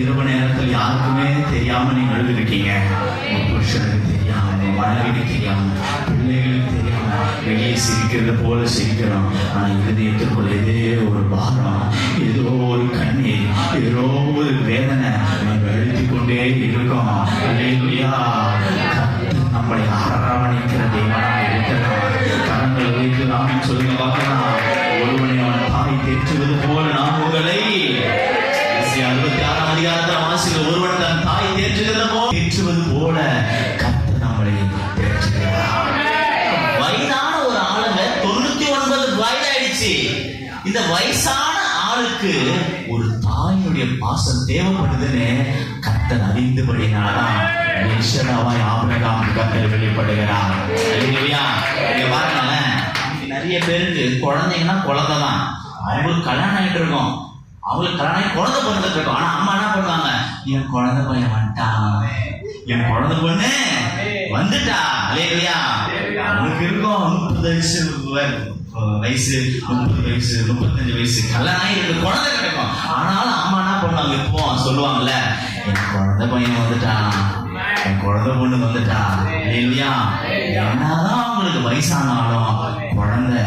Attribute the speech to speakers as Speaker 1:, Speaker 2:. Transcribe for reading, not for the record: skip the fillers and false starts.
Speaker 1: இரவு நேரத்தில் யாருக்குமே தெரியாம நீங்க எழுதிருக்கீங்க. புருஷனுக்கு தெரியாம, மனைவிக்கு தெரியாம, பிள்ளைகளுக்கு தெரியாம வெளியே சிரிக்கிறது போல சிரிக்கிறோம். ஆனா இதயத்துக்குள்ள இதே ஒரு பாரம், ஏதோ ஒரு கண்ணீர், ஏதோ ஒரு வேதனை நம்ம எழுதி கொண்டே இருக்கோம். அல்லேலூயா. நம்மளை அரவணைக்கிற தேவனாக இருக்கிறார். கரங்கள் வைத்து நாம் சொல்லுங்க பார்க்கலாம். ஒருவனை அவன் தாய் தேற்றுவது போல நாம் உங்களை 66ஆம் அதிகாரத்தில் வாசிக்கிற ஒருவன் தன் தாய் தேற்றுவது போல கர்த்தர் நம்மளை தேற்றுகிறார். வயதான ஒரு ஆளுங்க 99 வயதாயிடுச்சு. இந்த வயசான ஆளுக்கு ஒரு தாயினுடைய பாசம் தேவைப்படுதுன்னு கர்த்தர் அறிந்தபடினால்தான் ஆபிரகாம் கர்த்தர் வெளிப்படுகிறார். பாருங்களேன், நிறைய பேருக்கு குழந்தைங்கன்னா குழந்தை தான். அவங்களுக்கு கல்யாணம் ஆகிட்டு இருக்கும், அவங்களுக்கு கல்யாணம் குழந்தை பிறந்துட்டு இருக்கும். ஆனா அம்மா என்ன பண்ணுவாங்க, என் குழந்தை பையன் வந்துட்டான், என் குழந்தை பொண்ணு வந்துட்டா. இல்லையா, அவங்களுக்கு இருக்கும் 30 வயசு 30 வயசு 35 வயசு கல்யாணம் ஆகி குழந்தை கிடைக்கும். ஆனாலும் அம்மா என்ன பண்ணுவாங்க, இப்போ சொல்லுவாங்கல்ல, என் குழந்தை பையன் வந்துட்டான், என் குழந்தை பொண்ணு வந்துட்டா. இல்லையா, என்னதான் அவங்களுக்கு வயசானாலும் குழந்தை